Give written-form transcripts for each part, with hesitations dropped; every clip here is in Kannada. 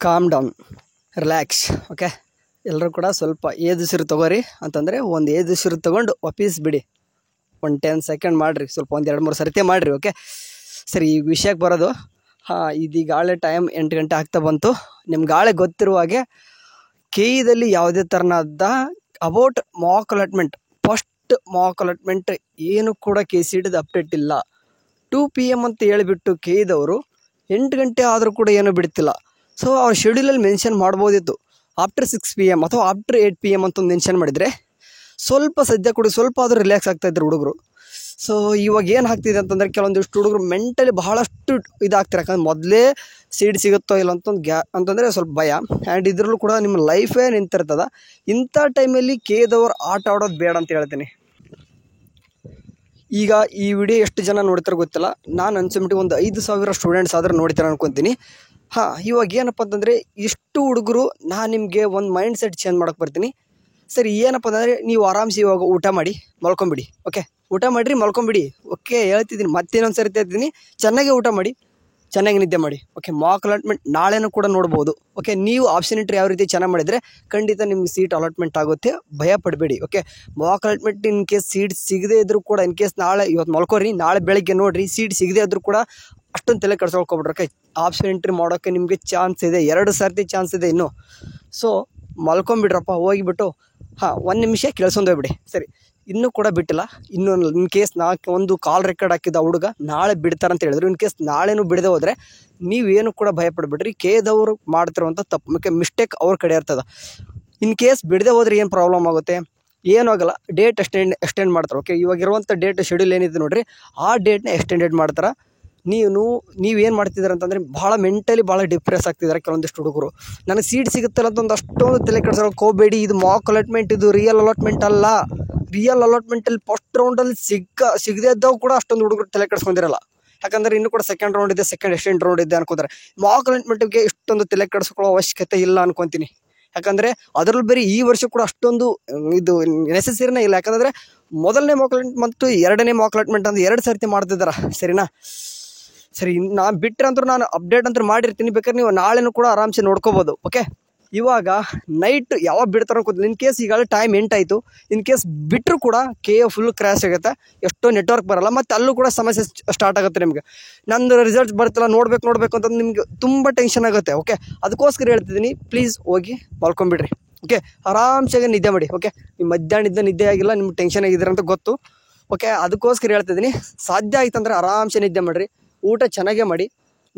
Calm down, relax. ಓಕೆ, ಎಲ್ಲರೂ ಕೂಡ ಸ್ವಲ್ಪ ಏದುಸಿರು ತೊಗೋರಿ ಅಂತಂದರೆ ಒಂದು ಏದುಸಿರು ತೊಗೊಂಡು ವಾಪೀಸ್ ಬಿಡಿ. ಒಂದು 10 ಸೆಕೆಂಡ್ ಮಾಡಿರಿ, ಸ್ವಲ್ಪ ಒಂದು 2-3 ಸರ್ತಿ ಮಾಡಿರಿ. ಓಕೆ, ಸರಿ, ಈಗ ವಿಷಯಕ್ಕೆ ಬರೋದು. ಇದೀಗ ಗಾಳೆ ಟೈಮ್ 8 ಗಂಟೆ ಆಗ್ತಾ ಬಂತು. ನಿಮ್ಮ ಗಾಳೆ ಗೊತ್ತಿರುವ ಹಾಗೆ ಕೆಇದಲ್ಲಿ ಯಾವುದೇ ಥರನಾದ about mock allotment, first mock allotment ಏನು ಕೂಡ KCETದು ಅಪ್ಡೇಟ್ ಇಲ್ಲ. 2 PM ಅಂತ ಹೇಳಿಬಿಟ್ಟು ಕೆಇದವರು 8 ಗಂಟೆ ಆದರೂ ಕೂಡ ಏನೂ ಬಿಡ್ತಿಲ್ಲ. ಸೊ ಅವ್ರ ಶೆಡ್ಯೂಲಲ್ಲಿ ಮೆನ್ಷನ್ ಮಾಡ್ಬೋದಿತ್ತು ಆಫ್ಟರ್ 6 PM ಅಥವಾ ಆಫ್ಟರ್ 8 PM ಅಂತ ಮೆನ್ಷನ್ ಮಾಡಿದರೆ ಸ್ವಲ್ಪ ಸದ್ಯ ಕೂಡ ಸ್ವಲ್ಪ ಆದರೂ ರಿಲ್ಯಾಕ್ಸ್ ಆಗ್ತಾಯಿದ್ರು ಹುಡುಗರು. ಸೊ ಇವಾಗ ಏನು ಆಗ್ತಿದೆ ಅಂತಂದರೆ ಕೆಲವೊಂದಿಷ್ಟು ಹುಡುಗರು ಮೆಂಟಲಿ ಬಹಳಷ್ಟು ಇದಾಗ್ತಾರೆ. ಯಾಕಂದ್ರೆ ಮೊದಲೇ ಸೀಟ್ ಸಿಗುತ್ತೋ ಇಲ್ಲ ಅಂತಂದರೆ ಸ್ವಲ್ಪ ಭಯ. ಆ್ಯಂಡ್ ಇದರಲ್ಲೂ ಕೂಡ ನಿಮ್ಮ ಲೈಫೇ ನಿಂತಿರ್ತದೆ. ಇಂಥ ಟೈಮಲ್ಲಿ ಕೆದವ್ರು ಆಟ ಆಡೋದು ಬೇಡ ಅಂತ ಹೇಳ್ತೀನಿ. ಈಗ ಈ ವಿಡಿಯೋ ಎಷ್ಟು ಜನ ನೋಡ್ತಾರೆ ಗೊತ್ತಿಲ್ಲ. ನಾನು ಅನ್ಸೋಮಟ್ಟಿಗೆ ಒಂದು 5,000 ಸ್ಟೂಡೆಂಟ್ಸ್ ಆದ್ರೆ ನೋಡ್ತಾರೆ ಅನ್ಕೊತೀನಿ. ಇವಾಗ ಏನಪ್ಪ ಅಂತಂದರೆ ಇಷ್ಟು ಹುಡುಗರು ನಾನು ನಿಮಗೆ ಒಂದು ಮೈಂಡ್ ಸೆಟ್ ಚೇಂಜ್ ಮಾಡೋಕ್ಕೆ ಬರ್ತೀನಿ. ಸರಿ, ಏನಪ್ಪ ಅಂತಂದರೆ ನೀವು ಆರಾಮ್ಸೆ ಇವಾಗ ಊಟ ಮಾಡಿ ಮಲ್ಕೊಂಬಿಡಿ. ಓಕೆ, ಊಟ ಮಾಡಿರಿ ಮಲ್ಕೊಂಬಿಡಿ. ಓಕೆ, ಹೇಳ್ತಿದ್ದೀನಿ, ಮತ್ತೇನೊಂದು ಸರಿ ಹೇಳ್ತಿದ್ದೀನಿ, ಚೆನ್ನಾಗಿ ಊಟ ಮಾಡಿ, ಚೆನ್ನಾಗಿ ನಿದ್ದೆ ಮಾಡಿ. ಓಕೆ, ಮಾಕ್ ಅಲಾಟ್ಮೆಂಟ್ ನಾಳೆನೂ ಕೂಡ ನೋಡ್ಬೋದು. ಓಕೆ, ನೀವು ಆಪ್ಷನ್ ಎಂಟ್ರಿ ಯಾವ ರೀತಿ ಚೆನ್ನಾಗಿ ಮಾಡಿದರೆ ಖಂಡಿತ ನಿಮ್ಗೆ ಸೀಟ್ ಅಲಾಟ್ಮೆಂಟ್ ಆಗುತ್ತೆ, ಭಯ ಪಡಬೇಡಿ. Okay, mock allotment in case seat ಸಿಗದೇ ಇದ್ದರೂ ಕೂಡ, ಇನ್ ಕೇಸ್ ನಾಳೆ ಇವತ್ತು ಮಲ್ಕೋರಿ, ನಾಳೆ ಬೆಳಗ್ಗೆ ನೋಡಿರಿ, ಸೀಟ್ ಸಿಗದೇ ಇದ್ದರೂ ಕೂಡ ಅಷ್ಟೊಂದು ತಲೆ ಕೆಡ್ಸ್ಕೊಳ್ಕೊಬಿಡ್ರಿ. ಓಕೆ, ಆಪ್ಷನ್ ಎಂಟ್ರಿ ಮಾಡೋಕ್ಕೆ ನಿಮಗೆ ಚಾನ್ಸ್ ಇದೆ, 2 ಸರ್ತಿ ಚಾನ್ಸ್ ಇದೆ ಇನ್ನು. ಸೊ ಮಲ್ಕೊಂಬಿಡ್ರಪ್ಪ, ಹೋಗಿಬಿಟ್ಟು 1 ನಿಮಿಷ ಕೇಳ್ಸೊಂದು ಹೋಗ್ಬಿಡಿ. ಸರಿ, ಇನ್ನೂ ಕೂಡ ಬಿಟ್ಟಿಲ್ಲ. ಇನ್ನು ಇನ್ ಕೇಸ್ ಒಂದು ಕಾಲ್ ರೆಕಾರ್ಡ್ ಹಾಕಿದ್ದ ಹುಡುಗ ನಾಳೆ ಬಿಡ್ತಾರಂತ ಹೇಳಿದ್ರು. ಇನ್ ಕೇಸ್ ನಾಳೆನೂ ಬಿಡದೆ ಹೋದರೆ ನೀವೇನು ಕೂಡ ಭಯಪಡ್ಬಿಡ್ರಿ. ಕೆದವರು ಮಾಡ್ತಿರುವಂಥ ತಪ್ಪು ಮಿಸ್ಟೇಕ್ ಅವ್ರ ಕಡೆ ಇರ್ತದೆ. ಇನ್ ಕೇಸ್ ಬಿಡದೆ ಹೋದ್ರೆ ಏನು ಪ್ರಾಬ್ಲಮ್ ಆಗುತ್ತೆ? ಏನೂ ಆಗಲ್ಲ, ಡೇಟ್ ಎಕ್ಸ್ಟೆಂಡ್ ಮಾಡ್ತಾರೆ. ಓಕೆ, ಇವಾಗಿರುವಂಥ ಡೇಟ್ ಶೆಡ್ಯೂಲ್ ಏನಿದೆ ನೋಡಿರಿ, ಆ ಡೇಟ್ನ ಎಕ್ಸ್ಟೆಂಡೆಡ್ ಮಾಡ್ತಾರೆ. ನೀವೇನು ಮಾಡ್ತಿದ್ದಾರೆ ಅಂತಂದರೆ ಭಾಳ ಮೆಂಟಲಿ ಭಾಳ ಡಿಪ್ರೆಸ್ ಆಗ್ತಿದ್ದಾರೆ ಕೆಲವೊಂದಿಷ್ಟು ಹುಡುಗರು. ನನಗೆ ಸೀಟ್ ಸಿಗುತ್ತಲ್ಲ ಅಂತ ಅಷ್ಟೊಂದು ತಲೆ ಕೆಡ್ಸೋಕೆ ಹೋಗಬೇಡಿ. ಇದು ಮಾಕ್ ಅಲಾಟ್ಮೆಂಟ್, ಇದು ರಿಯಲ್ ಅಲಾಟ್ಮೆಂಟ್ ಅಲ್ಲ. ರಿಯಲ್ ಅಲಾಟ್ಮೆಂಟಲ್ಲಿ ಫಸ್ಟ್ ರೌಂಡಲ್ಲಿ ಸಿಗದೇ ಇದ್ದವು ಕೂಡ ಅಷ್ಟೊಂದು ಹುಡುಗರು ತಲೆ ಕೆಡ್ಸ್ಕೊಂಡಿರಲ್ಲ. ಯಾಕಂದರೆ ಇನ್ನೂ ಕೂಡ ಸೆಕೆಂಡ್ ರೌಂಡ್ ಇದೆ, ಸೆಕೆಂಡ್ ಎಕ್ಸ್ಟೆಂಡ್ ರೌಂಡ್ ಇದೆ ಅನ್ಕೋತಾರೆ. ಮಾಕ್ ಅಲಾಟ್ಮೆಂಟ್ಗೆ ಇಷ್ಟೊಂದು ತಲೆ ಕೆಡಿಸ್ಕೊಳ್ಳೋ ಅವಶ್ಯಕತೆ ಇಲ್ಲ ಅನ್ಕೊತೀನಿ. ಯಾಕಂದರೆ ಅದರಲ್ಲಿ ಬರೀ ಈ ವರ್ಷ ಕೂಡ ಅಷ್ಟೊಂದು ಇದು ನೆಸೆಸರಿನೇ ಇಲ್ಲ. ಯಾಕಂದರೆ ಮೊದಲನೇ ಮಾಕ್ ಅಲಾಟ್ಮೆಂಟ್ ಮತ್ತು 2ನೇ ಮಾಕ್ ಅಲಾಟ್ಮೆಂಟ್ ಅಂತ 2 ಸರ್ತಿ ಮಾಡ್ತಿದ್ದಾರೆ. ಸರಿನಾ? ಸರಿ, ನಾನು ಬಿಟ್ಟರೆ ಅಂತೂ ನಾನು ಅಪ್ಡೇಟ್ ಅಂತೂ ಮಾಡಿರ್ತೀನಿ, ಬೇಕಾದ್ರೆ ನೀವು ನಾಳೆನೂ ಕೂಡ ಆರಾಮ್ಸೆ ನೋಡ್ಕೋಬೋದು. ಓಕೆ, ಇವಾಗ ನೈಟ್ ಯಾವಾಗ ಬಿಡ್ತಾರೋ ಗೊತ್ತಿಲ್ಲ. ಇನ್ ಕೇಸ್ ಈಗಾಗಲೇ ಟೈಮ್ 8 ಆಯಿತು. ಇನ್ ಕೇಸ್ ಬಿಟ್ಟರು ಕೂಡ ಫುಲ್ ಕ್ರ್ಯಾಶ್ ಆಗುತ್ತೆ, ಎಷ್ಟೋ ನೆಟ್ವರ್ಕ್ ಬರೋಲ್ಲ, ಮತ್ತು ಅಲ್ಲೂ ಕೂಡ ಸಮಸ್ಯೆ ಸ್ಟಾರ್ಟ್ ಆಗುತ್ತೆ. ನಿಮಗೆ ನಂದು ರಿಸಲ್ಟ್ಸ್ ಬರ್ತಿಲ್ಲ, ನೋಡಬೇಕು ಅಂತ ನಿಮಗೆ ತುಂಬ ಟೆನ್ಷನ್ ಆಗುತ್ತೆ. ಓಕೆ, ಅದಕ್ಕೋಸ್ಕರ ಹೇಳ್ತಿದ್ದೀನಿ, ಪ್ಲೀಸ್ ಹೋಗಿ ಮಲ್ಕೊಂಬಿಡ್ರಿ. ಓಕೆ, ಆರಾಮ್ಸಾಗಿ ನಿದ್ದೆ ಮಾಡಿ. ಓಕೆ, ನಿಮ್ಮ ಮಧ್ಯಾಹ್ನದ ನಿದ್ದೆ ಆಗಿಲ್ಲ, ನಿಮ್ಗೆ ಟೆನ್ಷನ್ ಆಗಿದ್ದೀರ ಅಂತ ಗೊತ್ತು. ಓಕೆ, ಅದಕ್ಕೋಸ್ಕರ ಹೇಳ್ತಿದ್ದೀನಿ, ಸಾಧ್ಯ ಆಯ್ತಂದ್ರೆ ಆರಾಮ್ಸೆ ನಿದ್ದೆ ಮಾಡಿರಿ, ಊಟ ಚೆನ್ನಾಗೇ ಮಾಡಿ,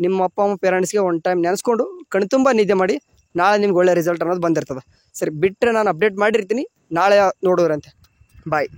ನಿಮ್ಮ ಅಪ್ಪ ಅಮ್ಮ ಪೇರೆಂಟ್ಸ್ಗೆ ಒಂದು ಟೈಮ್ ನೆನೆಸ್ಕೊಂಡು ಕಣ್ತುಂಬ ನಿದ್ದೆ ಮಾಡಿ. ನಾಳೆ ನಿಮ್ಗೆ ಒಳ್ಳೆ ರಿಸಲ್ಟ್ ಅನ್ನೋದು ಬಂದಿರ್ತದೆ. ಸರಿ, ಬಿಟ್ಟರೆ ನಾನು ಅಪ್ಡೇಟ್ ಮಾಡಿರ್ತೀನಿ, ನಾಳೆ ನೋಡೋರಂತೆ. ಬಾಯ್.